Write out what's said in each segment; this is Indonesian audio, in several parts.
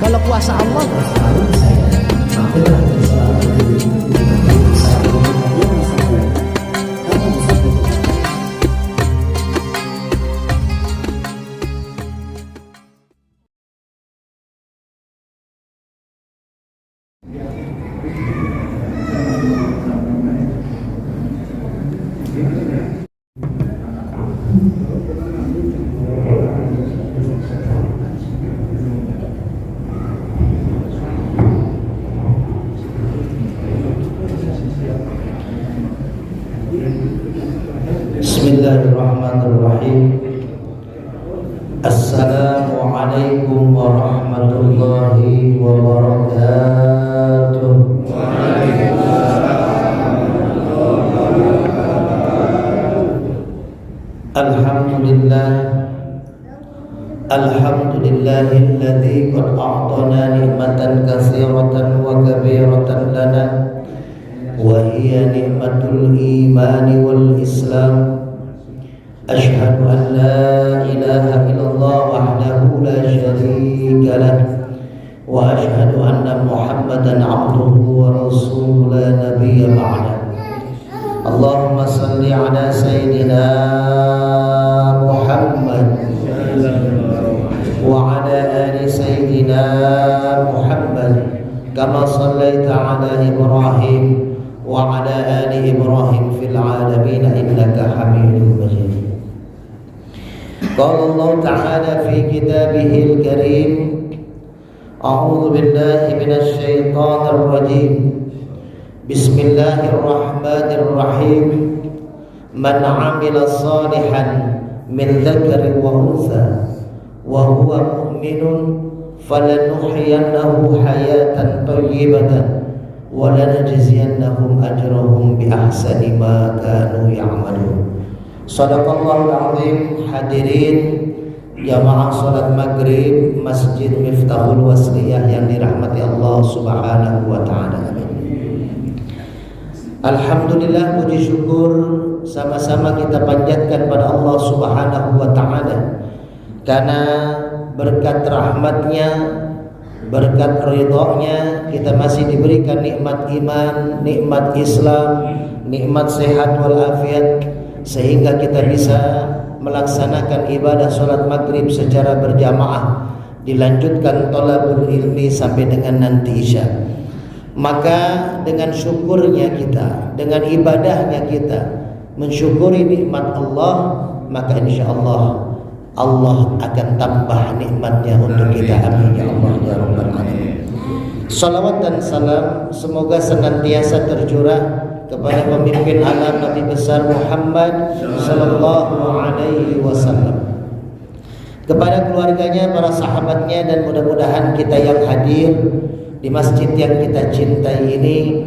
Kalau kuasa Allah Bismillahirrahmanirrahim. Assalamualaikum warahmatullahi wabarakatuh. Alhamdulillahilladzi qad a'tana ni'matan katsiratan wa kabiratan lana wa hiya ni'matul imani wal islam. Ashhadu an la ilaha illallah wahdahu la syarika lah wa ashhadu anna Muhammadan abduhu wa rasuluhu la nabiyya ba'da. Allahumma salli ala sayyidina Muhammad wa ala ali sayyidina Muhammad kama sallaita ala Ibrahim wa ala ali Ibrahim fil alamin innaka Hamidum Majid. Qala Allah Ta'ala fi kitabihil karim, a'udzu billahi minasy syaithanir rajim. Bismillahirrahmanirrahim. Man 'amila shalihan min dzakarin wa untha wa huwa mu'minun falanuhyiyannahu hayatan thayyibatan wa lanajziyannahum ajrahum bi ahsani ma kanu ya'malun. Shadaqallahul azim. Hadirin jamaah salat maghrib Masjid Miftahul Wasliyah yang dirahmati Allah Subhanahu wa taala. Amin. Alhamdulillah, puji syukur sama-sama kita panjatkan pada Allah Subhanahu wa taala karena berkat rahmatnya, berkat ridhonya kita masih diberikan nikmat iman, nikmat Islam, nikmat sehat walafiat, sehingga kita bisa melaksanakan ibadah sholat maghrib secara berjamaah, dilanjutkan thalabul ilmi sampai dengan nanti isya. Maka dengan syukurnya kita, dengan ibadahnya kita mensyukuri nikmat Allah, maka insya Allah Allah akan tambah nikmatnya untuk kita. Amin ya Allah ya Rabbal Alamin. Salawat dan salam semoga senantiasa tercurah kepada pemimpin alam Nabi besar Muhammad sallallahu alaihi wasallam, kepada keluarganya, para sahabatnya, dan mudah-mudahan kita yang hadir di masjid yang kita cintai ini,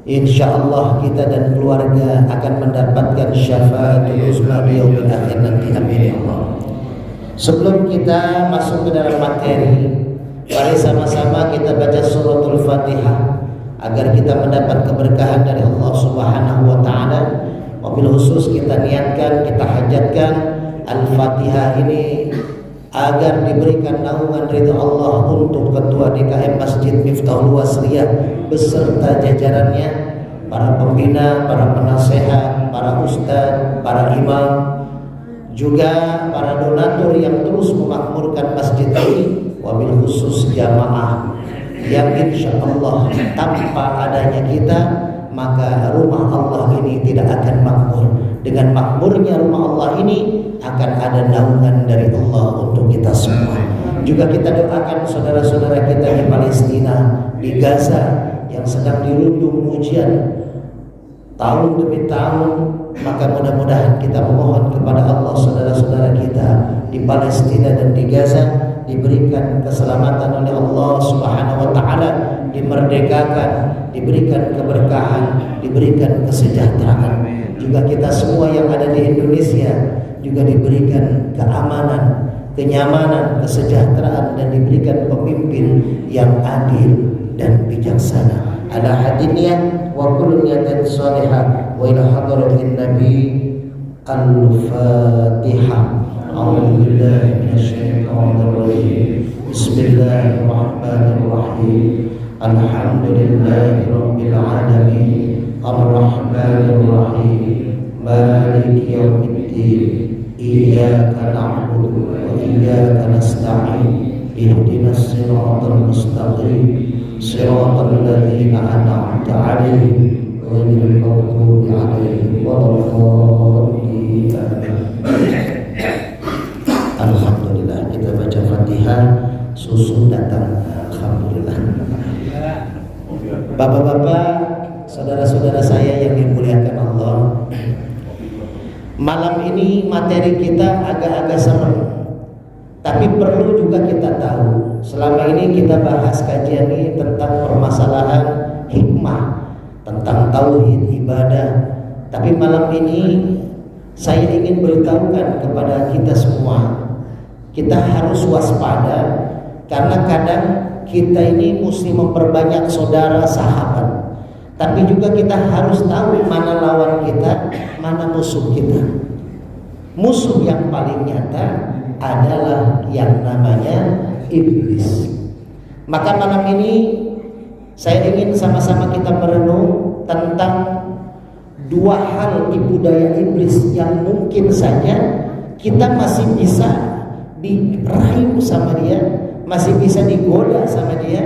insyaallah kita dan keluarga akan mendapatkan syafaatul uzma yaumil akhir nanti. Amin ya Allah. Sebelum kita masuk ke dalam materi, mari sama-sama kita baca suratul Fatihah agar kita mendapat keberkahan dari Allah Subhanahu wa taala. Wabil khusus kita niatkan, kita hajatkan Al-Fatihah ini agar diberikan naungan ridha Allah untuk Ketua DKM Masjid Miftahul Wasliyah beserta jajarannya, para pembina, para penasehat, para ustadz, para imam, juga para donatur yang terus memakmurkan masjid ini. Wabil khusus jamaah yang insya Allah tanpa adanya kita maka rumah Allah ini tidak akan makmur. Dengan makmurnya rumah Allah ini akan ada naungan dari Allah untuk kita semua. Juga kita doakan saudara-saudara kita di Palestina, di Gaza yang sedang dirundung ujian tahun demi tahun, maka mudah-mudahan kita memohon kepada Allah saudara-saudara kita di Palestina dan di Gaza diberikan keselamatan oleh Allah Subhanahu wa taala, dimerdekakan, diberikan keberkahan, diberikan kesejahteraan. Juga kita semua yang ada di Indonesia juga diberikan keamanan, kenyamanan, kesejahteraan, dan diberikan pemimpin yang adil dan bijaksana. Ala hadiniyah wa kullu niyatin salihah wa ila hadratin nabi. Al-Fatihah. A'udzu billahi minasy syaithanir rajim. Bismillahirrahmanirrahim. Alhamdulillahirabbil alamin. Arrahmanirrahim. Maliki yaumiddin. Iyyaka na'budu wa iyyaka nasta'in. Ihdinas siratal mustaqim. Siratal ladzina an'amta 'alaihim ghairil maghdubi 'alaihim waladdallin. Alhamdulillah, kita baca Fatihah, susu datang. Alhamdulillah. Bapak-bapak, saudara-saudara saya yang dimuliakan Allah, malam ini materi kita agak-agak serem, tapi perlu juga kita tahu. Selama ini kita bahas kajian ini tentang permasalahan hikmah, tentang tauhid ibadah. Tapi malam ini saya ingin beritahukan kepada kita semua, kita harus waspada, karena kadang kita ini mesti memperbanyak saudara sahabat, tapi juga kita harus tahu mana lawan kita, mana musuh kita. Musuh yang paling nyata adalah yang namanya iblis. Maka malam ini saya ingin sama-sama kita merenung tentang dua hal tipu daya iblis yang mungkin saja kita masih bisa dirayu sama dia, masih bisa digoda sama dia,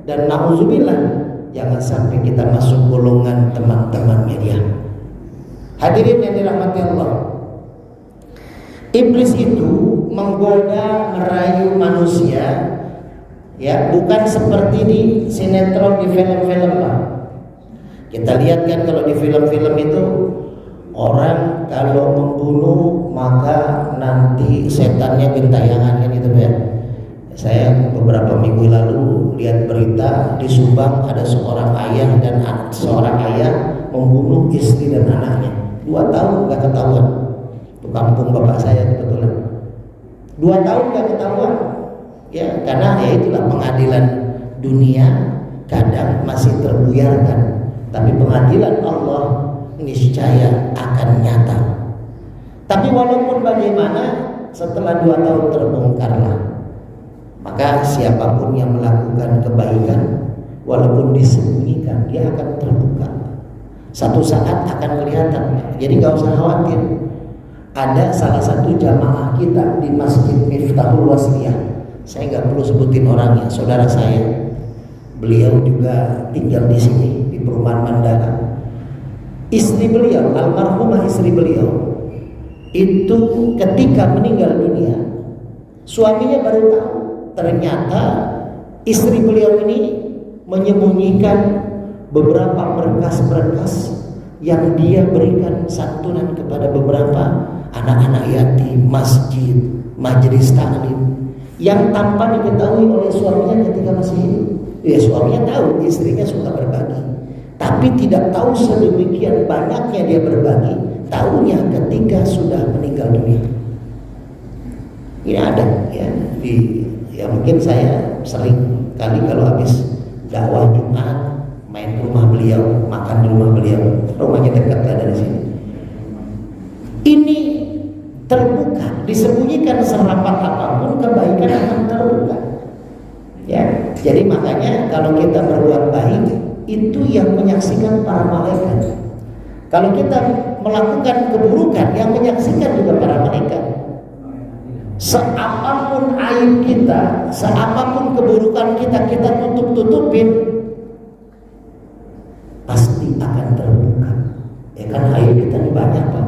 dan na'udzubillah jangan sampai kita masuk golongan teman-temannya dia. Hadirin yang dirahmati Allah, iblis itu menggoda, merayu manusia, ya, bukan seperti di sinetron, di film-film, Pak. Kita lihat kan kalau di film-film itu orang kalau membunuh maka nanti setannya gentayangan, kan gitu ya. Saya beberapa minggu lalu lihat berita di Subang ada seorang ayah dan seorang ayah membunuh istri dan anaknya. 2 tahun nggak ketahuan. Itu kampung bapak saya kebetulan. 2 tahun nggak ketahuan. Ya, karena ya itulah pengadilan dunia kadang masih terbuyarkan, tapi pengadilan Allah niscaya akan nyata. Tapi walaupun bagaimana, setelah 2 tahun terbongkarlah, maka siapapun yang melakukan kebaikan walaupun disembunyikan, dia akan terbuka. Satu saat akan kelihatan. Jadi gak usah khawatir. Ada salah satu jamaah kita di Masjid Miftahul Wasliyah, saya gak perlu sebutin orangnya, saudara saya. Beliau juga tinggal di sini, di perumahan Mandala. Istri beliau, almarhumah istri beliau, itu ketika meninggal dunia, suaminya baru tahu ternyata istri beliau ini menyembunyikan beberapa berkas-berkas yang dia berikan santunan kepada beberapa anak-anak yatim, masjid, majelis taklim, yang tanpa diketahui oleh suaminya ketika masih hidup. Ya, suaminya tahu istrinya suka berbagi, tapi tidak tahu sedemikian banyaknya dia berbagi, tahunya ketika sudah meninggal dunia. Ini ada ya ya mungkin saya sering kali kalau habis dakwah Jumat main ke rumah beliau, makan di rumah beliau, rumahnya dekat lah dari sini. Ini terbuka, disembunyikan serapat apapun kebaikan akan terbuka. Ya, jadi makanya kalau kita berbuat baik itu yang menyaksikan para malaikat. Kalau kita melakukan keburukan, yang menyaksikan juga para malaikat. Seapapun aib kita, seapapun keburukan kita tutup-tutupin, pasti akan terbuka. Ya kan, aib kita ini banyak, Pak.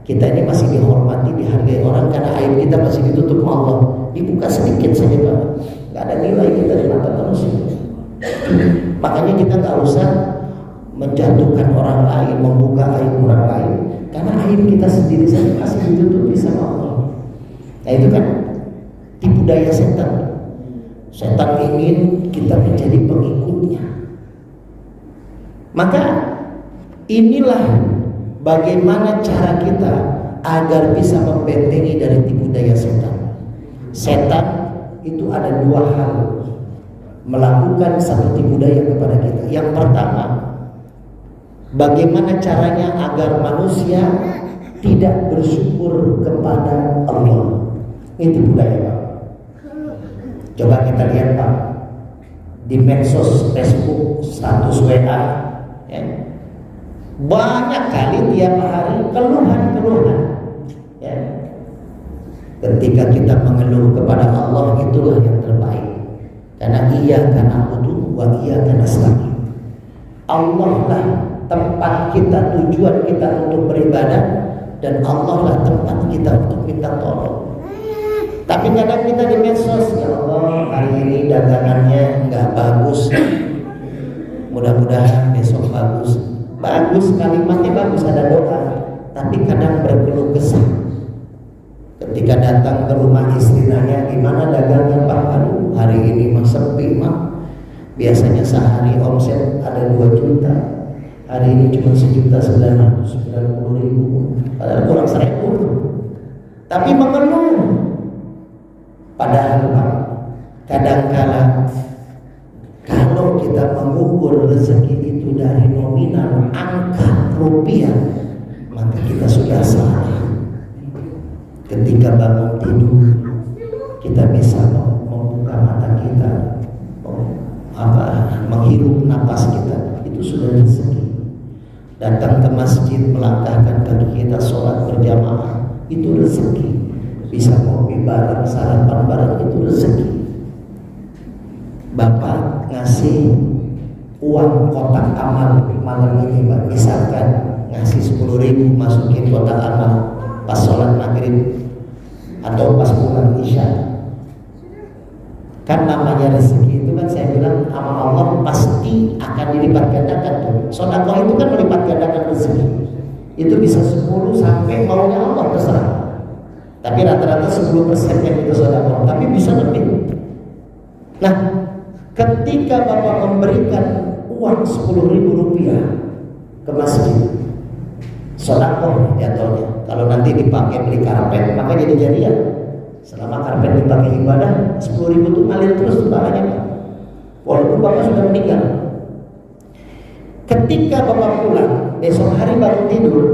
Kita ini masih dihormati, dihargai orang karena aib kita masih ditutup Allah. Dibuka sedikit saja, Pak. Gak ada nilai kita di mata manusia. Makanya kita gak usah menjatuhkan orang lain, membuka aib orang lain, karena aib kita sendiri saja masih ditutupi sama Allah. Nah itu kan tipu daya setan. Setan ingin kita menjadi pengikutnya. Maka inilah bagaimana cara kita agar bisa membentengi dari tipu daya setan. Setan itu ada 2 hal melakukan satu tipu daya kepada kita. Yang pertama, bagaimana caranya agar manusia tidak bersyukur kepada Allah. Ini tipu daya, Pak. Coba kita lihat Pak, di medsos, Facebook, status WA, ya, banyak kali tiap hari keluhan-keluhan. Ya. Ketika kita mengeluh kepada Allah, itulah yang terbaik. Karena iyyaka na'budu wa iyyaka nasta'in. Allah lah tempat kita, tujuan kita untuk beribadah, dan Allah lah tempat kita untuk minta tolong. Tapi kadang kita di medsos, ya Allah, hari ini dagangannya nggak bagus, mudah-mudahan besok bagus. Bagus, kalimatnya bagus, ada doa, tapi kadang berkeluh kesah. Ketika datang ke rumah istri nanya, gimana dagangnya Pak? Aduh, hari ini mah sepi mah. Biasanya sehari omset ada 2 juta, hari ini cuma 1.990.000, padahal kurang 1.000. Tapi mengeluh. Padahal Pak, kadangkala kalau kita mengukur rezeki itu dari nominal angka rupiah, maka kita sudah salah. Ketika bangun tidur, kita bisa membuka mata kita, menghirup napas kita, itu sudah rezeki. Datang ke masjid, melangkahkan kaki kita, sholat berjamaah, itu rezeki. Bisa ngopi bareng, sarapan bareng, itu rezeki. Bapak ngasih uang kotak amal malam ini Pak, misalkan ngasih 10.000, masukin kotak amal pas sholat maghrib atau pas pulang isya, kan namanya rezeki. Itu kan saya bilang sama Allah pasti akan dilipat gandakan tuh. Sedekah itu kan melipat gandakan rezeki. Itu bisa 10 sampai maunya Allah, terserah. Tapi rata-rata 10% yang itu sedekah, tapi bisa lebih. Nah, ketika Bapak memberikan uang 10.000 rupiah ke masjid, sedekah jatuhnya. Kalau nanti dipakai beli karpet, maka jadi jadian. Selama karpet dipakai ibadah, 10.000 itu ngalir terus pahalanya Pak. Walaupun Bapak sudah meninggal. Ketika Bapak pulang, besok hari baru tidur,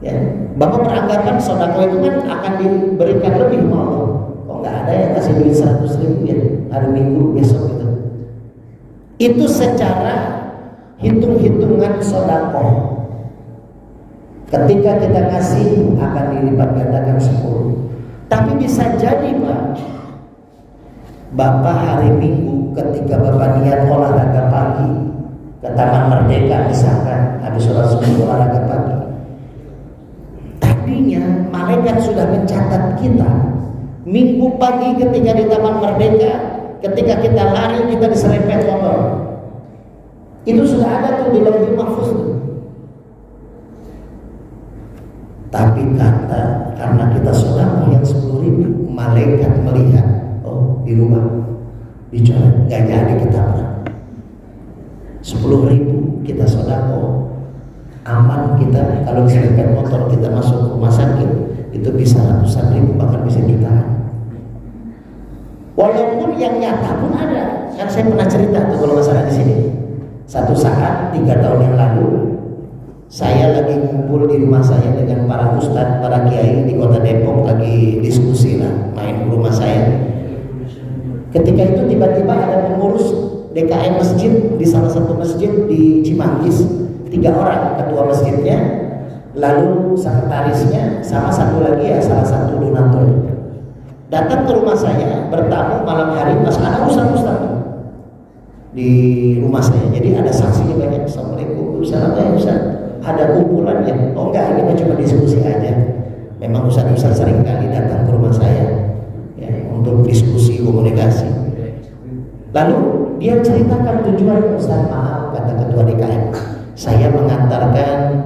ya, Bapak beranggapan sedekah itu kan akan diberikan lebih mau. Kok nggak ada yang kasih duit 100.000 ya hari Minggu besok itu. Itu secara hitung-hitungan sedekah. Ketika kita kasih akan dilipat gandakan 10. Tapi bisa jadi Pak, Bapak hari Minggu ketika Bapak niat olahraga pagi ke Taman Merdeka misalkan, habis sholat subuh olahraga pagi, tadinya malaikat sudah mencatat kita Minggu pagi ketika di Taman Merdeka, ketika kita lari kita diserempet motor. Itu sudah ada tuh di Lauhul Mahfuz. Tapi karena kita sedekah yang 10.000, malaikat melihat, oh di rumah dicoret, nggak jadi ketabrak. 10.000 kita sedekah, aman kita. Kalau diserempet motor kita masuk rumah sakit, itu bisa ratusan ribu, bahkan bisa jutaan. Walaupun yang nyata pun ada. Kan saya pernah cerita tuh kalau masalah di sini. Satu saat 3 tahun yang lalu, saya lagi ngumpul di rumah saya dengan para ustadz, para kiai di kota Depok, lagi diskusi lah, main ke rumah saya. Ketika itu tiba-tiba ada pengurus DKM masjid di salah satu masjid di Cimanggis, 3 orang, ketua masjidnya, lalu sekretarisnya, sama satu lagi ya salah satu donatur. Datang ke rumah saya bertamu malam hari, pas ada ustadz di rumah saya, jadi ada saksinya banyak. Assalamualaikum, Ustaz. Ada kumpulan ya? Oh enggak, ini cuma diskusi aja. Memang ustaz-ustaz sering kali datang ke rumah saya ya, untuk diskusi komunikasi. Lalu dia ceritakan tujuan. Ustaz, maaf, kata ketua DKM, saya mengantarkan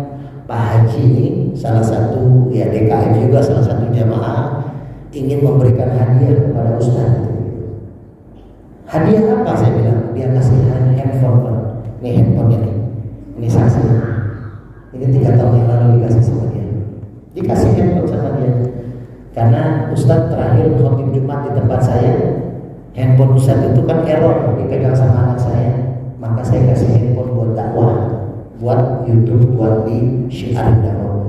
Pak Haji ini, salah satu ya DKM juga, salah satu jamaah, ingin memberikan hadiah kepada ustaz. Hadiah apa? Saya bilang, dia kasih handphone. Ini handphonenya nih, ini saksi. Ini 3 tahun yang lalu dikasih sama dia. Dikasih handphone sama dia. Karena Ustadz terakhir khotib Jumat di tempat saya, handphone Ustadz itu kan error, dipegang sama anak saya. Maka saya kasih handphone buat dakwah, buat YouTube, buat di syiar dakwah.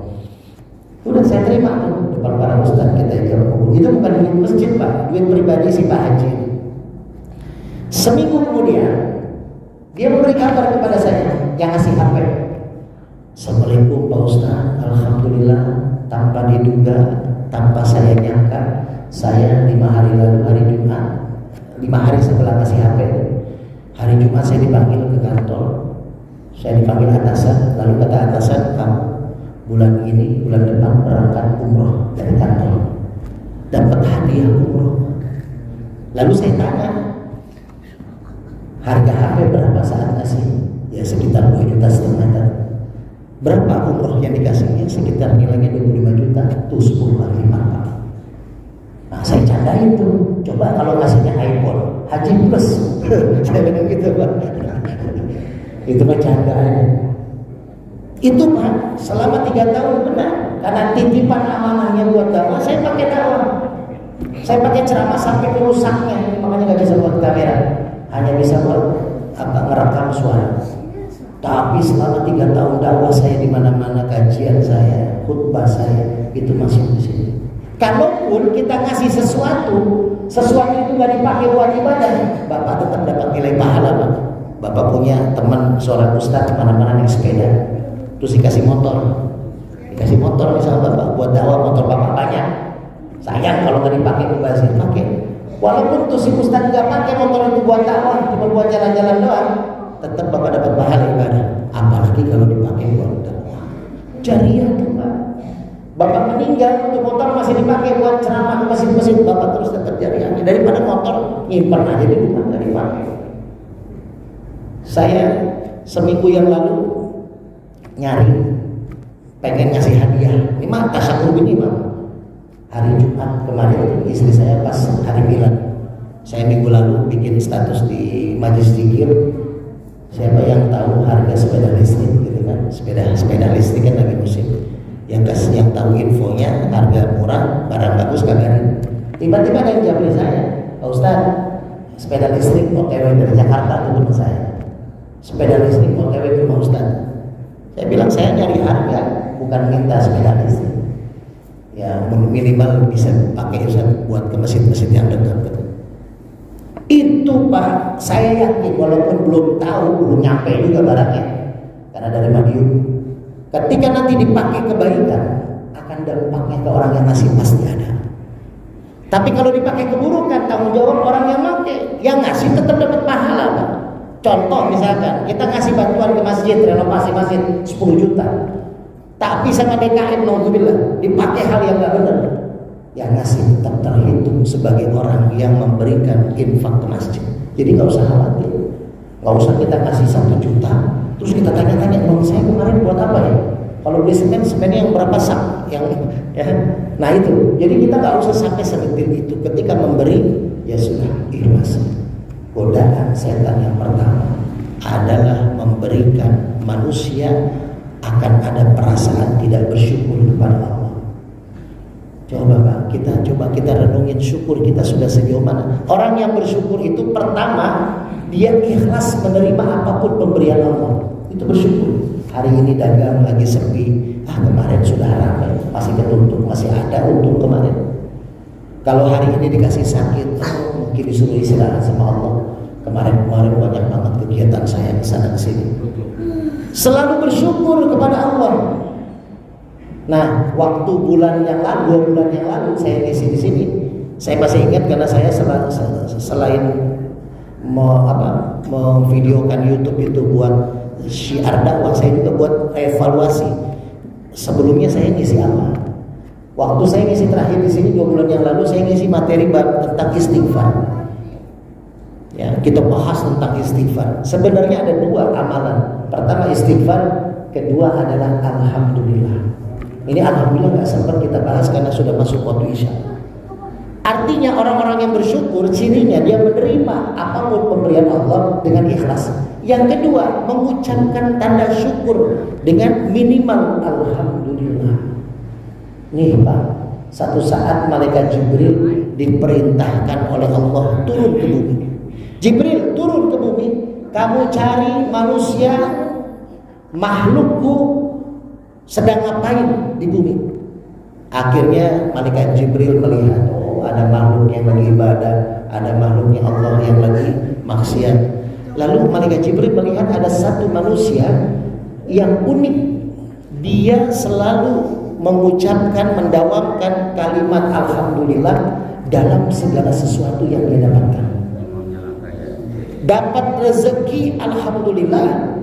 Udah saya terima tuh depan para ustaz, kita ijab kabul. Itu bukan duit masjid Pak, duit pribadi si Pak Haji. Seminggu kemudian dia memberi kabar kepada saya yang ngasih HP. Assalamualaikum Pak Ustaz, alhamdulillah tanpa diduga, tanpa saya nyangka, saya 5 hari lalu hari Jumat, 5 hari setelah ngasih HP, hari Jumat saya dipanggil ke kantor. Saya dipanggil atasan, lalu kata atasan, kamu bulan ini, bulan depan berangkat umroh dari kantor, dapat hadiah umroh. Lalu saya tanya, harga HP berapa saat ngasih? Ya sekitar 2,5 juta. Berapa umroh yang dikasihnya? Sekitar nilainya 25 juta, tuh 10 kali lipat. Nah saya candain tuh, coba kalau ngasihnya iPhone Haji Plus. Saya bilang gitu Pak. Itu mah candaan. Itu Pak, selama 3 tahun benar. Karena titipan amanahnya buat dakwah, saya pakai dakwah. Saya pakai ceramah sampai kerusaknya, makanya nggak bisa buat kamera, hanya bisa buat ngerekam suara. Tapi selama 3 tahun dakwah saya di mana-mana, kajian saya, khutbah saya, itu masih di sini. Kalaupun kita ngasih sesuatu itu nggak dipakai buat ibadah, Bapak tetap dapat nilai pahala Pak. Bapak punya teman seorang ustaz mana-mana naik sepeda, terus dikasih motor misalnya Bapak buat dakwah, motor Bapak banyak. Sayang kalau nggak dipakai mubazir, pakai. Walaupun tuh si ustaz nggak pakai motor itu buat dakwah, cuma buat jalan-jalan doang, tetap Bapak dapat pahala ibadah. Apalagi kalau dipakai buat dakwah, jariah tuh Pak. Bapak meninggal, untuk motor masih dipakai buat ceramah ke masjid-masjid, Bapak terus dapat jariahnya. Daripada motor nyimpen aja di rumah nggak dipakai. Saya seminggu yang lalu nyari, pengen ngasih hadiah. Ini mah tasyakur ini mah. Hari Jumat kemarin istri saya pas hari Milad. Saya minggu lalu bikin status di Majelis Zikir. Siapa yang tahu harga sepeda listrik gitu kan? Sepeda listrik kan lagi musim. Yang tahu infonya harga murah, barang bagus kabarin. Tiba-tiba ada yang japri saya, Pak Ustaz, sepeda listrik OTW dari Jakarta tuh teman saya. Sepeda listrik OTW ke Pak Ustaz. Saya bilang saya nyari harga, bukan minta sepeda listrik. Ya minimal bisa pakai buat ke masjid-masjid yang dekat. Itu Pak, saya yakin walaupun belum tahu, belum nyampe juga barangnya, karena dari Madiun. Ketika nanti dipakai kebaikan, akan dampaknya ke orang yang ngasih pasti ada. Tapi kalau dipakai keburukan, tanggung jawab orang yang pakai. Yang ngasih tetap dapat pahala Pak. Contoh misalkan kita ngasih bantuan ke masjid, renovasi masjid 10 juta, tapi sama DKM naudzubillah dipakai hal yang gak benar, yang ngasih tetap terhitung sebagai orang yang memberikan infak ke masjid. Jadi gak usah khawatir, gak usah kita ngasih 1 juta terus kita tanya-tanya, uang saya kemarin buat apa ya? Kalau beli semennya yang berapa sak? Yang ya, nah itu. Jadi kita gak usah sampai sedetil itu. Ketika memberi, ya sudah ikhlas. Godaan setan yang pertama adalah memberikan manusia akan ada perasaan tidak bersyukur kepada Allah. Coba kita renungin syukur kita sudah sejauh mana. Orang yang bersyukur itu pertama dia ikhlas menerima apapun pemberian Allah. Itu bersyukur. Hari ini dagang lagi sepi, kemarin sudah ramai, masih ketutup, masih ada untung kemarin. Kalau hari ini dikasih sakit, mungkin disuruh istirahat sama Allah. Kemarin banyak banget kegiatan saya kesana kesini. Selalu bersyukur kepada Allah. Nah, waktu 2 bulan yang lalu saya ngisi di sini. Saya masih ingat karena saya selain memvideokan YouTube itu buat syiar dakwah, saya juga buat evaluasi. Sebelumnya saya ngisi apa? Waktu saya ngisi terakhir di sini 2 bulan yang lalu, saya ngisi materi tentang istighfar. Ya, kita bahas tentang istighfar. Sebenarnya ada 2 amalan. Pertama istighfar, kedua adalah alhamdulillah. Ini alhamdulillah nggak sempat kita bahas karena sudah masuk waktu Isya. Artinya orang-orang yang bersyukur cirinya dia menerima apapun pemberian Allah dengan ikhlas. Yang kedua, mengucapkan tanda syukur dengan minimal alhamdulillah. Nih Pak, satu saat malaikat Jibril diperintahkan oleh Allah turun ke bumi. Jibril turun ke bumi, kamu cari manusia makhlukku sedang ngapain di bumi. Akhirnya malaikat Jibril melihat, oh ada makhluk yang lagi ibadah, ada makhluknya Allah yang lagi maksiat. Lalu malaikat Jibril melihat ada satu manusia yang unik. Dia selalu mengucapkan, mendawamkan kalimat alhamdulillah dalam segala sesuatu yang dia dapatkan. Dapat rezeki alhamdulillah,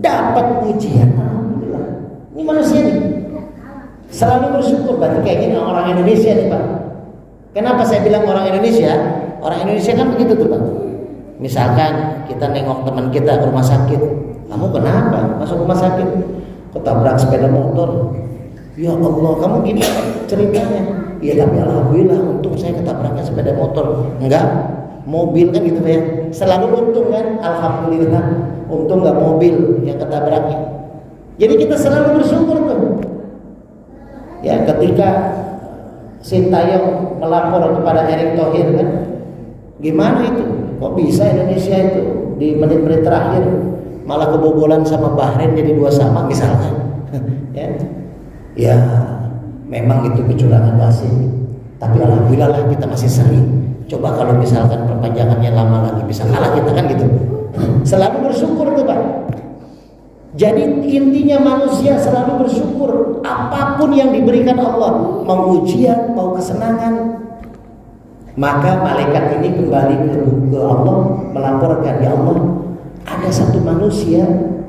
dapat ujian alhamdulillah. Ini manusia nih selalu bersyukur. Berarti kayaknya orang Indonesia nih Pak. Kenapa saya bilang orang Indonesia? Orang Indonesia kan begitu tuh Pak. Misalkan kita nengok teman kita ke rumah sakit, kamu kenapa masuk rumah sakit? Ketabrak sepeda motor. Ya Allah, kamu gini ceritanya. Ya tapi alhamdulillah untung saya ketabraknya sepeda motor. Enggak, mobil kan gitu ya. Selalu untung kan, alhamdulillah. Untung enggak mobil yang ketabraknya. Jadi kita selalu bersyukur tuh. Ya ketika Sintayong melapor kepada Erick Thohir kan, gimana itu? Kok bisa Indonesia itu di menit-menit terakhir malah kebobolan sama Bahrain jadi 2-2 misalkan. Ya memang itu kecurangan wasit, tapi alhamdulillah lah kita masih seri. Coba kalau misalkan perpanjangannya lama lagi bisa kalah kita kan gitu. Selalu bersyukur tuh Pak. Jadi intinya manusia selalu bersyukur apapun yang diberikan Allah, mau ujian, mau kesenangan. Maka malaikat ini kembali ke Allah melaporkan, ya Allah, ada satu manusia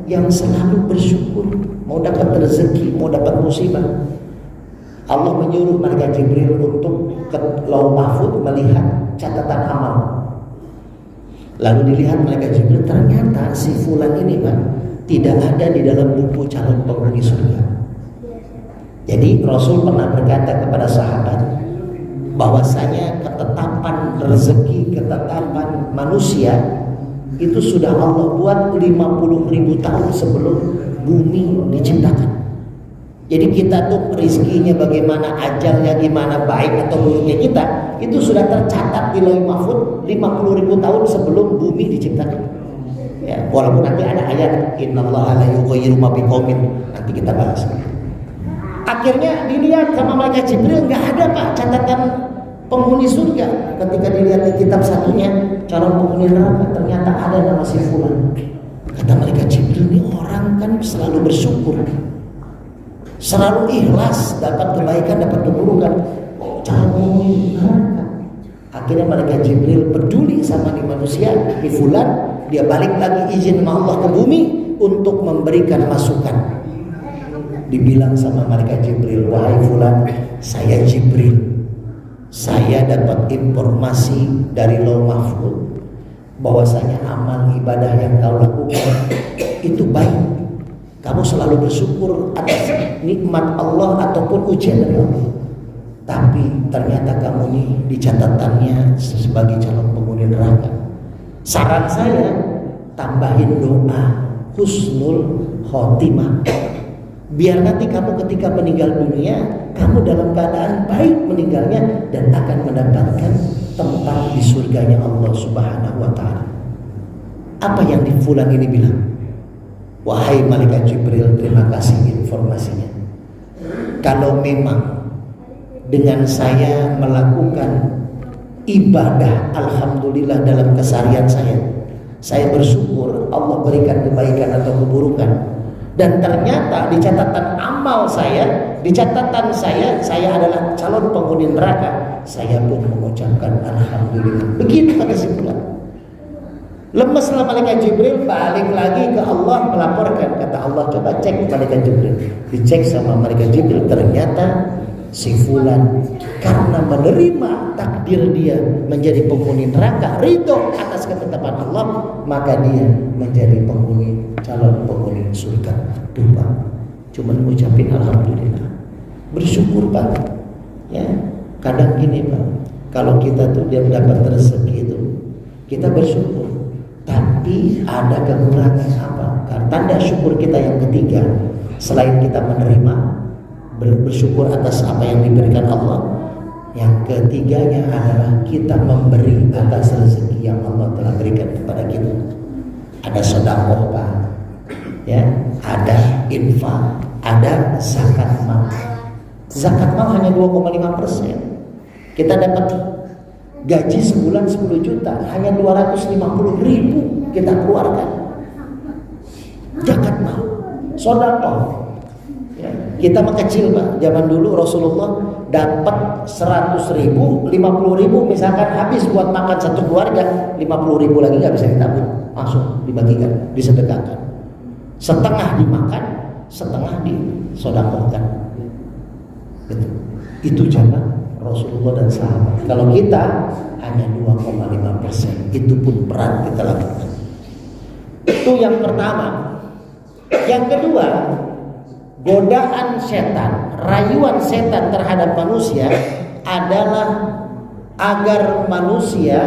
yang selalu bersyukur, mau dapat rezeki, mau dapat musibah. Allah menyuruh malaikat Jibril untuk ke Lauh Mahfuz melihat catatan amal. Lalu dilihat malaikat Jibril, ternyata si fulan ini Pak tidak ada di dalam buku calon penghuni surga. Jadi Rasul pernah berkata kepada sahabat bahwasanya ketetapan rezeki, ketetapan manusia itu sudah Allah buat 50.000 tahun sebelum bumi diciptakan. Jadi kita tuh rezekinya bagaimana, ajalnya gimana, baik atau buruknya kita, itu sudah tercatat di Lauh Mahfuz 50.000 tahun sebelum bumi diciptakan. Ya, walaupun nanti ada ayat innallaha la yughayyiru ma biqaumin, nanti kita bahas. Akhirnya dilihat sama malaikat Jibril, nggak ada Pak catatan penghuni surga. Ketika dilihat di kitab satunya calon penghuni neraka, ternyata ada nama si fulan. Kata malaikat Jibril, ini orang kan selalu bersyukur, selalu ikhlas, dapat kebaikan, dapat keburukan, calon penghuni neraka. Akhirnya malaikat Jibril peduli sama di manusia, di fulan. Dia balik lagi izin sama Allah ke bumi untuk memberikan masukan. Dibilang sama malaikat Jibril, wahai fulan, saya Jibril, saya dapat informasi dari Lauh Mahfuz bahwasanya amal ibadah yang kau lakukan itu baik. Kamu selalu bersyukur atas nikmat Allah ataupun ujian dari Allah. Tapi ternyata kamu nih di catatannya sebagai calon penghuni neraka. Saran saya, tambahin doa husnul khotimah. Biar nanti kamu ketika meninggal dunia, kamu dalam keadaan baik meninggalnya dan akan mendapatkan tempat di surganya Allah Subhanahu wa ta'ala. Apa yang di fulan ini bilang? Wahai malaikat Jibril, terima kasih informasinya. Kalau memang dengan saya melakukan ibadah alhamdulillah dalam keseharian saya bersyukur Allah berikan kebaikan atau keburukan, dan ternyata di catatan amal saya, di catatan saya adalah calon penghuni neraka, saya pun mengucapkan alhamdulillah. Begitu kata si fulan. Lemeslah malaikat Jibril, balik lagi ke Allah melaporkan. Kata Allah, coba cek malaikat Jibril. Dicek sama malaikat Jibril, ternyata si fulan karena menerima takdir dia menjadi penghuni neraka, ridho atas ketetapan Allah, maka dia menjadi calon penghuni surga. Tuh Pak, cuma ngucapin alhamdulillah, bersyukur Pak. Ya, kadang gini Pak, kalau kita tuh dia dapat rezeki itu kita bersyukur, tapi ada kekurangan apa? Karena tanda syukur kita yang ketiga, selain kita menerima, bersyukur atas apa yang diberikan Allah, yang ketiganya adalah kita memberi atas rezeki yang Allah telah berikan kepada kita. Ada sedekah Pak, ya, ada infak, ada zakat mal. Zakat mal hanya 2,5%. Kita dapat gaji sebulan 10 juta, hanya 250.000 kita keluarkan. Zakat mal, sedekah. Ya, kita mah kecil Pak. Zaman dulu Rasulullah dapat 100.000, 50.000 misalkan habis buat makan satu keluarga, 50.000 lagi nggak bisa ditabung, langsung dibagikan, disedekahkan. Setengah dimakan, setengah disedekahkan. Itu zaman Rasulullah dan sahabat. Kalau kita hanya 2,5%, itu pun berat kita lakukan. Itu yang pertama. Yang kedua, godaan setan, rayuan setan terhadap manusia adalah agar manusia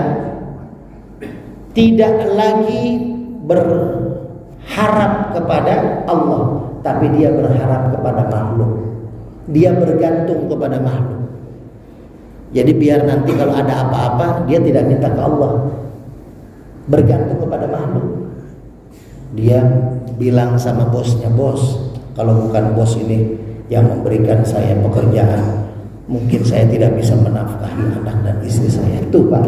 tidak lagi berharap kepada Allah, tapi dia berharap kepada makhluk. Dia bergantung kepada makhluk. Jadi biar nanti kalau ada apa-apa dia tidak minta ke Allah, bergantung kepada makhluk. Dia bilang sama bosnya, bos, kalau bukan bos ini yang memberikan saya pekerjaan, mungkin saya tidak bisa menafkahi anak dan istri saya. Itu Pak,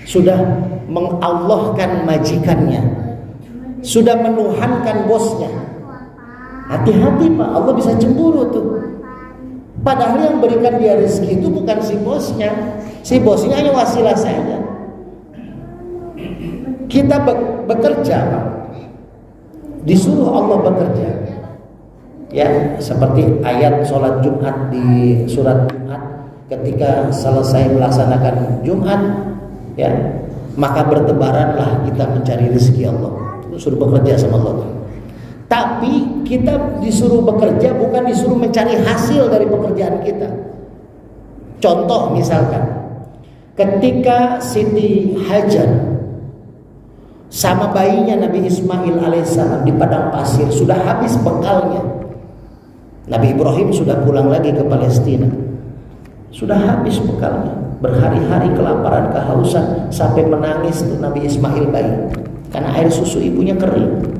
sudah mengallahkan majikannya, sudah menuhankan bosnya. Hati-hati Pak, Allah bisa cemburu tuh. Padahal yang berikan dia rezeki itu bukan si bosnya. Si bosnya hanya wasilah saja. Kita bekerja Pak, disuruh Allah bekerja. Ya, seperti ayat sholat Jumat di surat Jumat, ketika selesai melaksanakan Jumat, ya, maka bertebaranlah kita mencari rezeki Allah. Suruh bekerja sama Allah. Tapi kita disuruh bekerja, bukan disuruh mencari hasil dari pekerjaan kita. Contoh misalkan, ketika Siti Hajar sama bayinya Nabi Ismail alaihissalam di padang pasir, sudah habis bekalnya. Nabi Ibrahim sudah pulang lagi ke Palestina, sudah habis bekalnya, berhari-hari kelaparan, kehausan, sampai menangis tuh Nabi Ismail bayi, karena air susu ibunya kering.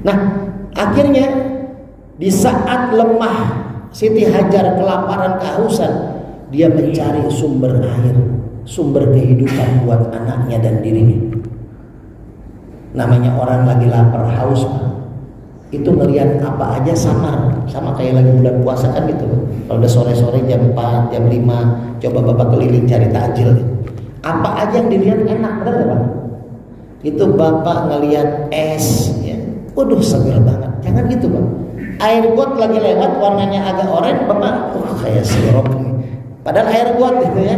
Nah, akhirnya di saat lemah Siti Hajar kelaparan, kehausan, dia mencari sumber air, sumber kehidupan buat anaknya dan dirinya. Namanya orang lagi lapar, haus, itu ngelihat apa aja sama kayak lagi bulan puasa kan gitu. Kalau udah sore-sore jam 4, jam 5, coba Bapak keliling cari takjil. Apa aja yang dilihat enak, benar gak Pak? Itu Bapak ngelihat es, ya. Waduh, seger banget. Jangan gitu Pak. Air got lagi lewat, warnanya agak oranye, Bapak, kayak sirup nih. Padahal air got gitu ya.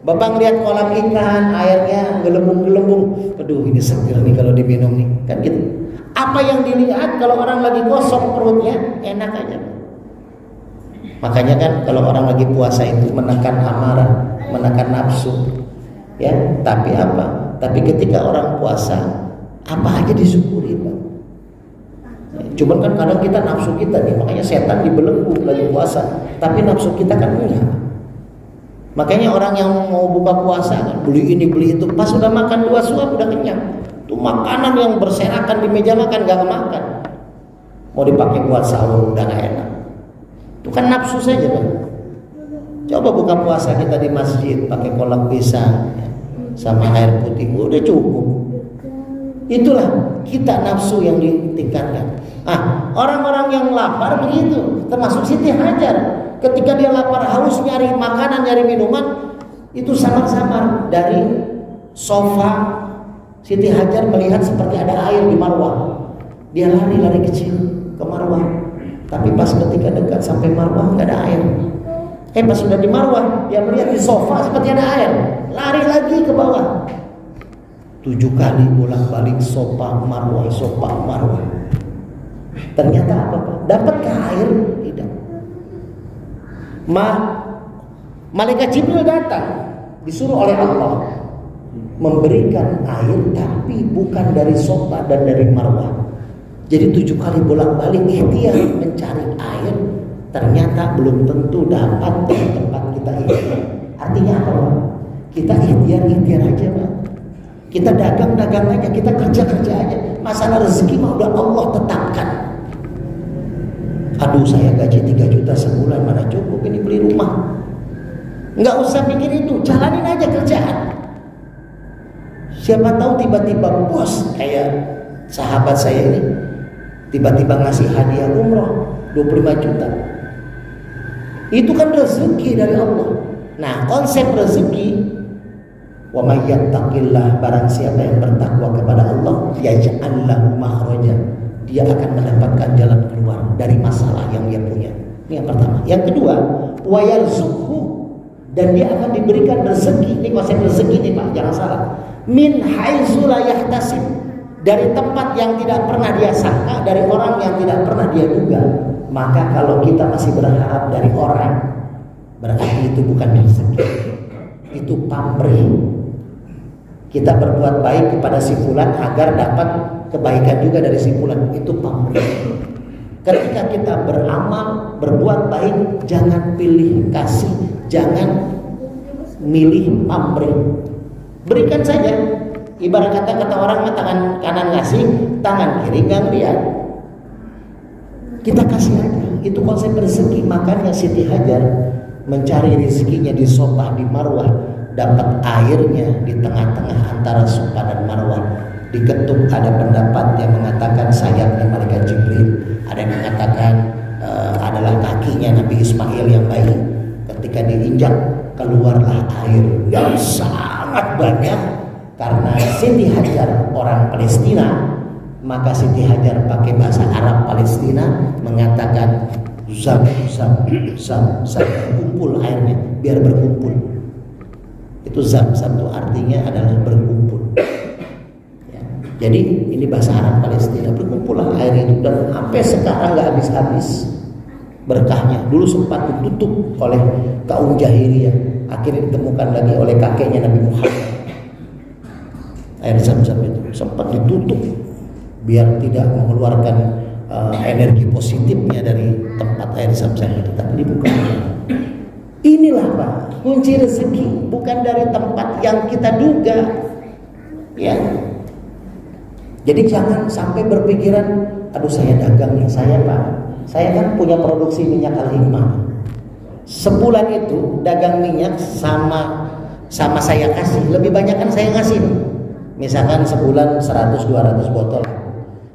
Bapak ngelihat kolam ikan, airnya gelembung-gelembung. Aduh, ini seger nih kalau diminum nih. Kan gitu. Apa yang dilihat kalau orang lagi kosong perutnya, enak aja. Makanya kan kalau orang lagi puasa itu menekan amarah, menekan nafsu. Ya, tapi apa? Tapi ketika orang puasa, apa aja disyukuri Pak. Cuman kan kadang kita nafsu kita nih, makanya setan dibelenggu lagi puasa. Tapi nafsu kita kan enggak. Makanya orang yang mau buka puasa kan beli ini beli itu, pas udah makan 2 suap udah kenyang. Tuh makanan yang berserakan di meja makan gak makan. Mau dipakai buat sahur udah gak enak. Itu kan nafsu saja Pak. Coba buka puasa kita di masjid pakai kolak pisang ya, sama air putih udah cukup. Itulah kita nafsu yang ditingkatkan. Orang-orang yang lapar begitu, termasuk Siti Hajar. Ketika dia lapar, haus, nyari makanan, nyari minuman, itu samar-samar dari sofa. Siti Hajar melihat seperti ada air di Marwah. Dia lari-lari kecil ke Marwah. Tapi pas ketika dekat sampai Marwah nggak ada air. Pas sudah di Marwah, dia melihat di sofa seperti ada air. Lari lagi ke bawah. 7 kali bolak-balik sofa Marwah. Ternyata apa Pak? Dapatkah air? Tidak. Malaikat Jibril datang, disuruh oleh Allah memberikan air, tapi bukan dari sofa dan dari Marwah. Jadi 7 kali bolak-balik ikhtiar mencari air, ternyata belum tentu dapat di tempat kita ikhtiar. Artinya apa Pak? Kita ikhtiar aja Pak. Kita dagang aja, kita kerja aja. Masalah rezeki mah udah Allah tetapkan. Aduh, saya gaji 3 juta sebulan, mana cukup ini beli rumah. Nggak usah pikir itu, jalanin aja kerjaan. Siapa tahu tiba-tiba bos kayak sahabat saya ini tiba-tiba ngasih hadiah umroh 25 juta. Itu kan rezeki dari Allah. Nah, konsep rezeki, wa may yattaqillah, barang siapa yang bertakwa kepada Allah, yaj'al lahu makhraja, dia akan mendapatkan jalan keluar dari masalah yang dia punya. Ini yang pertama. Yang kedua, wa yarzuqhu, dan dia akan diberikan rezeki. Ini konsep rezeki nih Pak, jangan salah. Min haitsu la yahtasib, dari tempat yang tidak pernah dia sangka, dari orang yang tidak pernah dia duga. Maka kalau kita masih berharap dari orang, berarti itu bukan rezeki, itu pamrih. Kita berbuat baik kepada si fulan agar dapat kebaikan juga dari si fulan, itu pamrih. Ketika kita beramal, berbuat baik, jangan pilih kasih, jangan milih pamrih. Berikan saja. Ibarat kata orang, tangan kanan ngasih, tangan kiri nggak ngeliat. Kita kasih aja. Itu konsep rezeki. Makanya Siti Hajar mencari rezekinya di Sofah, di Marwah, dapat airnya di tengah-tengah antara Sofah dan Marwah. Diketuk, ada pendapat yang mengatakan sayapnya malaikat Jibril, ada yang mengatakan adalah kakinya Nabi Ismail yang bayi. Ketika diinjak, keluarlah air yang sangat banyak. Karena Siti Hajar orang Palestina, maka Siti Hajar pakai bahasa Arab Palestina mengatakan zam, berkumpul airnya, biar berkumpul. Itu zam itu artinya adalah berkumpul. Ya. Jadi ini bahasa Arab Palestina, berkumpullah air itu, dan sampai sekarang nggak habis-habis berkahnya. Dulu sempat ditutup oleh kaum jahiliyah, akhirnya ditemukan lagi oleh kakeknya Nabi Muhammad. Air zam-zam itu sempat ditutup biar tidak mengeluarkan energi positifnya dari tempat air zam-zam itu, tapi dibuka. Inilah Pak, kunci rezeki bukan dari tempat yang kita duga, ya. Jadi jangan sampai berpikiran, aduh saya dagang nih, saya kan punya produksi minyak Al-Hikmah. Sebulan itu dagang minyak sama saya kasih, lebih banyak kan saya ngasih. Misalkan sebulan 100-200 botol,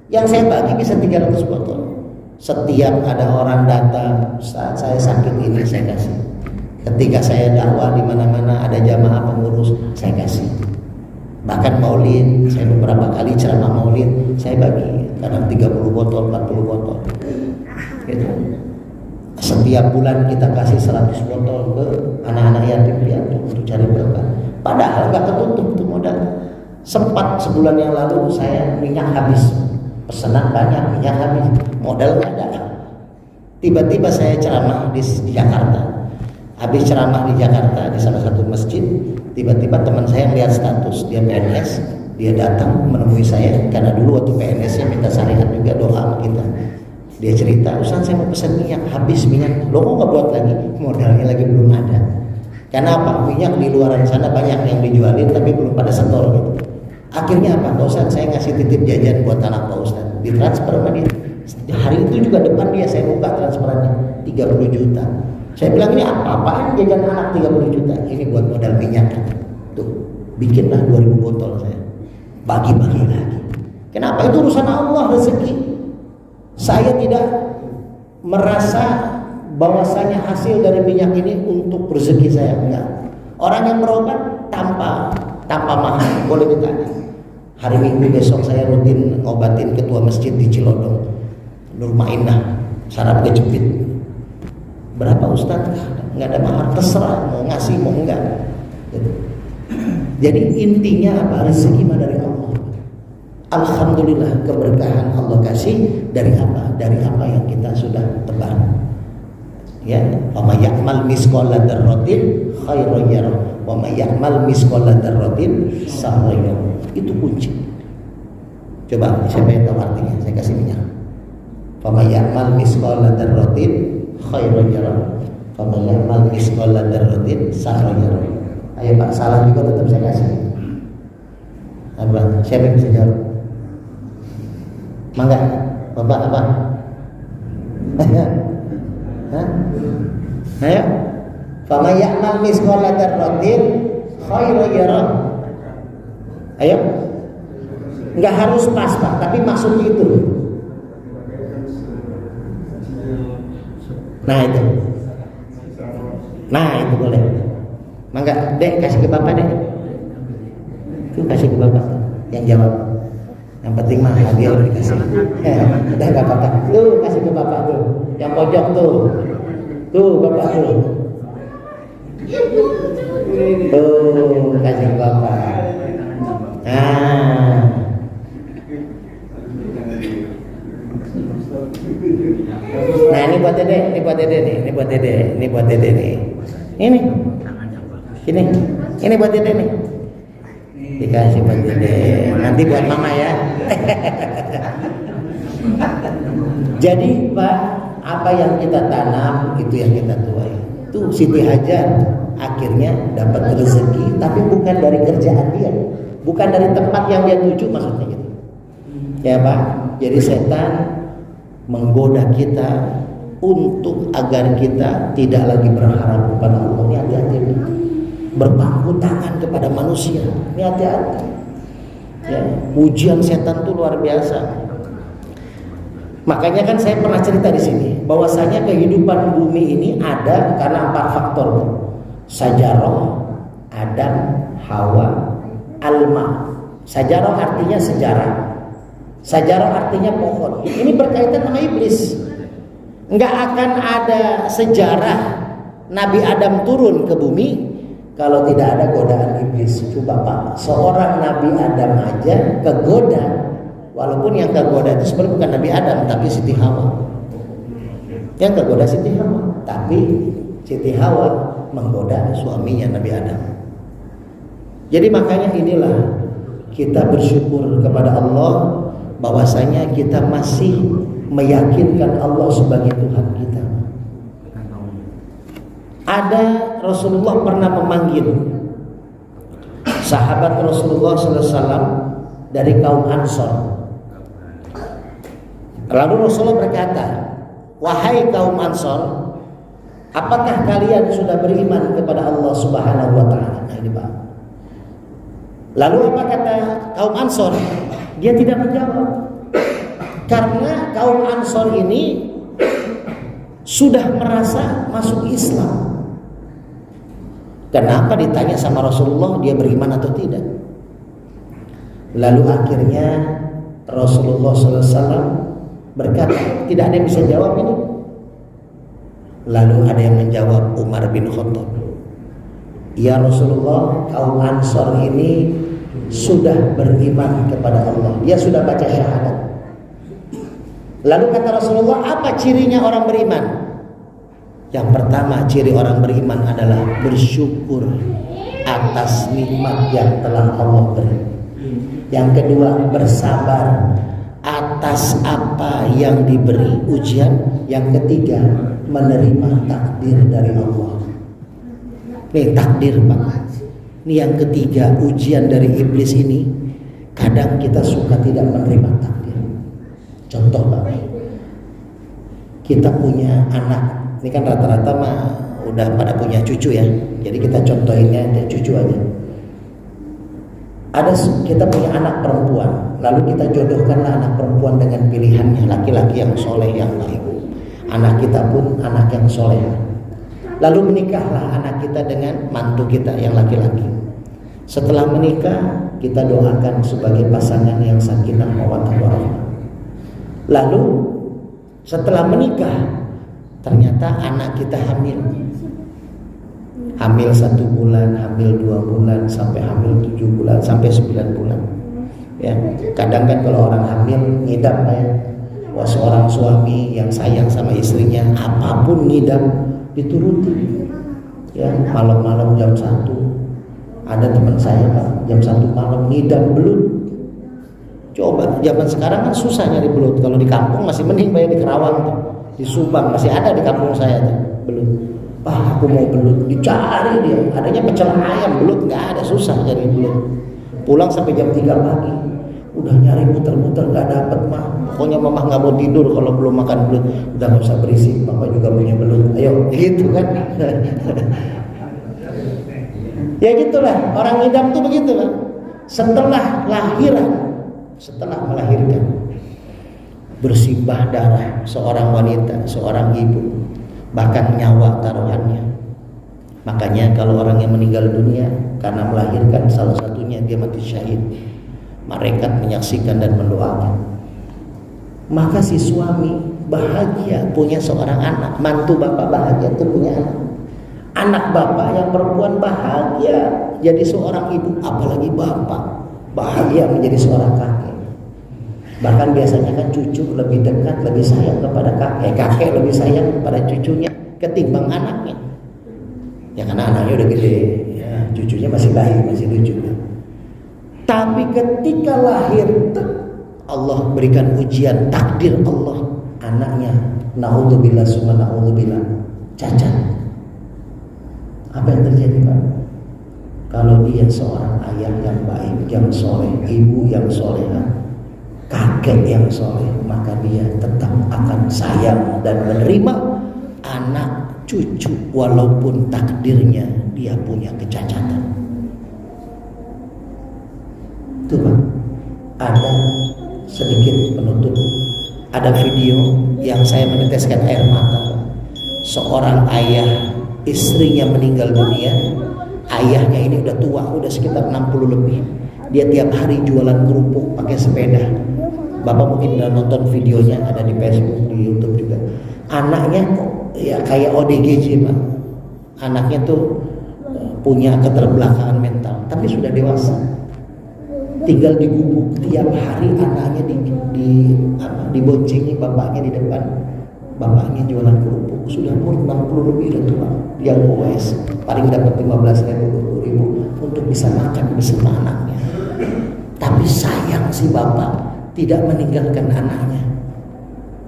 yang saya bagi bisa 300 botol. Setiap ada orang datang, saat saya sakit ini saya kasih. Ketika saya dakwah di mana-mana ada jamaah pengurus, saya kasih. Bahkan maulid, saya beberapa kali ceramah maulid, saya bagi kadang 30 botol, 40 botol. Gitu. Setiap bulan kita kasih 100 botol ke anak-anak yatim piatu untuk cari berkah. Padahal nggak ketutup tuh modal. Sempat sebulan yang lalu saya minyak habis, pesanan banyak, minyak habis, modal nggak ada. Tiba-tiba saya ceramah di Jakarta. Habis ceramah di Jakarta di salah satu masjid, tiba-tiba teman saya melihat status, dia PNS, dia datang menemui saya karena dulu waktu PNS-nya minta syariat juga doa sama kita. Dia cerita, Ustaz saya mau pesan minyak, habis minyak, lo kok nggak buat lagi? Modalnya lagi belum ada. Karena apa? Minyak di luaran sana banyak yang dijualin tapi belum pada setor gitu. Akhirnya apa? Pak Ustaz, saya ngasih titip jajan buat anak Pak Ustaz, ditransfer sama dia. Hari itu juga depan dia saya buka transferannya 30 juta. Saya bilang, ini apa-apaan jajan anak 30 juta? Ini buat modal minyak. Tuh, bikinlah 2000 botol saya. Bagi-bagi lagi. Kenapa? Itu urusan Allah, rezeki. Saya tidak merasa bahwasanya hasil dari minyak ini untuk rezeki saya, enggak. Orang yang berobat tanpa mahal, boleh ditanya. Hari Minggu besok saya rutin ngobatin ketua masjid di Cilodong, Nur Mainah, saraf kejepit. Berapa Ustaz? Nggak ada mahar, terserah mau ngasih mau enggak. Jadi intinya apa? Rezeki mah dari Allah. Alhamdulillah, keberkahan Allah kasih dari apa? Dari apa yang kita sudah tebar. Ya, wa may ya'mal misqala dzarratin khairan yarah, wa may ya'mal misqala dzarratin syarran yarah. Itu kunci. Coba siapa yang tahu artinya? Saya kasih minyak. Wa may ya'mal misqala dzarratin khairan yarah, wa may ya'mal misqala dzarratin syarran yarah. Ayo Pak, salah juga tetap saya kasih. Apa? Siapa yang bisa jawab? Mangga, Bapak apa? Hah? Ayo. Faman ya'mal misqala dzarratin khairan yarah. Ayo. Enggak harus pas, Pak, tapi maksudnya itu. Nah itu. Nah itu boleh. Mangga, Dek, kasih ke Bapak, Dek. Itu kasih ke Bapak yang jawab. Yang penting mah hadiah udah dikasih. Udah enggak apa-apa. Tuh kasih ke Bapak tuh. Yang pojok tuh. Tuh Bapak tuh. Tuh kasih ke Bapak. Nah. Nah ini buat Dede, ini buat Dede nih, ini buat Dede, ini buat Dede nih. Ini buat Dede nih. Dikasih buat Dede. Nanti buat Mama ya. Jadi Pak, apa yang kita tanam itu yang kita tuai. Tuh Siti Hajar akhirnya dapat rezeki, tapi bukan dari kerjaan dia, bukan dari tempat yang dia tuju, maksudnya gitu. Ya Pak, jadi setan menggoda kita untuk agar kita tidak lagi berharap kepada Allah. Ini hati-hati, berpangku tangan kepada manusia. Ini hati-hati. Ya, ujian setan itu luar biasa. Makanya kan saya pernah cerita di sini bahwasanya kehidupan bumi ini ada karena 4 faktor. Sajarah, Adam, Hawa, Alma. Sajarah artinya sejarah. Sajarah artinya pohon. Ini berkaitan sama iblis. Enggak akan ada sejarah Nabi Adam turun ke bumi kalau tidak ada godaan iblis. Coba Pak, seorang Nabi Adam aja kegoda, walaupun yang kegoda itu sebenarnya bukan Nabi Adam tapi Siti Hawa. Yang kegoda Siti Hawa, tapi Siti Hawa menggoda suaminya Nabi Adam. Jadi makanya inilah kita bersyukur kepada Allah bahwasanya kita masih meyakinkan Allah sebagai Tuhan kita. Ada Rasulullah pernah memanggil sahabat Rasulullah SAW dari kaum Ansor. Lalu Rasulullah berkata, wahai kaum Ansor, apakah kalian sudah beriman kepada Allah Subhanahu wa Ta'ala? Nah ini Pak. Lalu apa kata kaum Ansor? Dia tidak menjawab. Karena kaum Ansor ini sudah merasa masuk Islam. Kenapa ditanya sama Rasulullah dia beriman atau tidak? Lalu akhirnya Rasulullah SAW berkata, tidak ada yang bisa jawab ini. Lalu ada yang menjawab, Umar bin Khattab. Ya Rasulullah, kaum Ansor ini sudah beriman kepada Allah. Dia sudah baca syahadat. Lalu kata Rasulullah, apa cirinya orang beriman? Yang pertama, ciri orang beriman adalah bersyukur atas nikmat yang telah Allah beri. Yang kedua, bersabar atas apa yang diberi ujian. Yang ketiga, menerima takdir dari Allah. Nih takdir Pak. Ini yang ketiga, ujian dari iblis ini. Kadang kita suka tidak menerima takdir. Contoh Pak, kita punya anak. Ini kan rata-rata mah udah pada punya cucu ya. Jadi kita contohinnya cucu aja. Kita punya anak perempuan, lalu kita jodohkanlah anak perempuan dengan pilihannya, laki-laki yang soleh, yang baik. Anak kita pun anak yang soleh. Lalu menikahlah anak kita dengan mantu kita yang laki-laki. Setelah menikah, kita doakan sebagai pasangan yang sakinah mawaddah warahmah. Lalu setelah menikah, ternyata anak kita hamil. Hamil 1 bulan, hamil 2 bulan, sampai hamil 7 bulan, sampai 9 bulan. Ya, kadang kan kalau orang hamil ngidam ya. Wah, seorang suami yang sayang sama istrinya, apapun ngidam dituruti. Ya, malam-malam jam 1. Ada teman saya Pak, jam 1 malam ngidam belut. Coba zaman sekarang kan susah nyari belut. Kalau di kampung masih mending bayar di Kerawang tuh. Di Subang masih ada di kampung saya tuh belut. Pak, aku mau belut, dicari dia. Adanya pecel ayam, belut nggak ada, susah cari belut. Pulang sampai jam 3 pagi. Udah nyari muter-muter nggak dapet mah. Pokoknya mama nggak mau tidur kalau belum makan belut. Udah nggak usah berisik, papa juga punya belut. Ayo, gitu kan? Ya gitulah, orang ngidam tuh begitu kan. Setelah lahiran, setelah melahirkan, bersimbah darah seorang wanita, seorang ibu, bahkan nyawa taruhannya. Makanya kalau orang yang meninggal dunia karena melahirkan, salah satunya dia mati syahid, malaikat menyaksikan dan mendoakan. Maka si suami bahagia punya seorang anak, mantu bapak bahagia tuh punya anak. Anak bapak yang perempuan bahagia jadi seorang ibu, apalagi bapak bahagia menjadi seorang kakek. Bahkan biasanya kan cucu lebih dekat, lebih sayang kepada kakek, kakek lebih sayang kepada cucunya ketimbang anaknya. Ya karena anaknya udah gede, ya, cucunya masih bayi, masih lucu. Tapi ketika lahir, Allah berikan ujian, takdir Allah, anaknya naudzubillah summa naudzubillah cacat. Apa yang terjadi, Pak? Kalau dia seorang ayah yang baik, yang soleh, ibu yang soleha, kakek yang soleh, maka dia tetap akan sayang dan menerima anak cucu walaupun takdirnya dia punya kecacatan. Itu Pak, ada sedikit penutup. Ada video yang saya meneteskan air mata. Seorang ayah, istrinya meninggal dunia. Ayahnya ini udah tua, udah sekitar 60 lebih. Dia tiap hari jualan kerupuk pakai sepeda. Bapak mungkin udah nonton videonya, ada di Facebook, di YouTube juga. Anaknya ya kayak ODGJ Pak. Anaknya tuh punya keterbelakangan mental, tapi sudah dewasa. Tinggal digubuk tiap hari, anaknya diboncengi bapaknya di depan. Bapaknya jualan kerupuk, sudah umur 60 lebih, udah tua. Dia goes, paling dapat 15.000, 20.000 untuk bisa makan bersama anaknya. Tapi sayang si bapak tidak meninggalkan anaknya,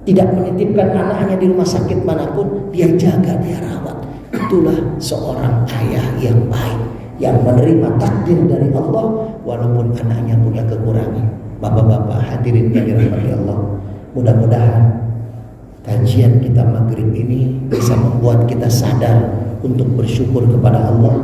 tidak menitipkan anaknya di rumah sakit manapun, dia jaga, dia rawat. Itulah seorang ayah yang baik, yang menerima takdir dari Allah walaupun anaknya punya kekurangan. Bapak-bapak hadirin yang dirahmati Allah, mudah-mudahan kajian kita maghrib ini bisa membuat kita sadar untuk bersyukur kepada Allah,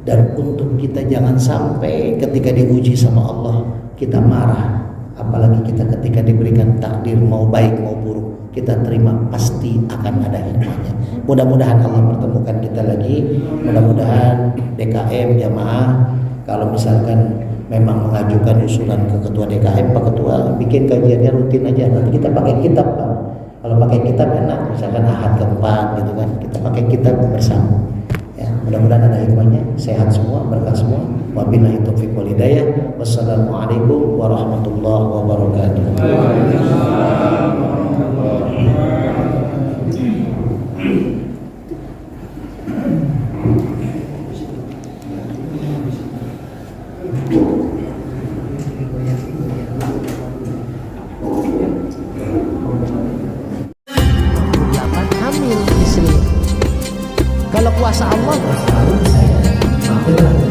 dan untuk kita jangan sampai ketika diuji sama Allah kita marah. Apalagi kita ketika diberikan takdir mau baik mau buruk, kita terima, pasti akan ada hikmahnya. Mudah-mudahan Allah pertemukan kita lagi. Mudah-mudahan DKM jamaah kalau misalkan memang mengajukan usulan ke ketua DKM, Pak Ketua bikin kajiannya rutin aja, nanti kita pakai kitab Pak. Kalau pakai kitab enak, misalkan ahad keempat gitu kan, kita pakai kitab bersama. Ya, mudah-mudahan ada hikmahnya. Sehat semua, berkah semua. Wabillahi taufiq wal hidayah. Wassalamualaikum warahmatullahi wabarakatuh. Kalau kuasa Allah, harus saya.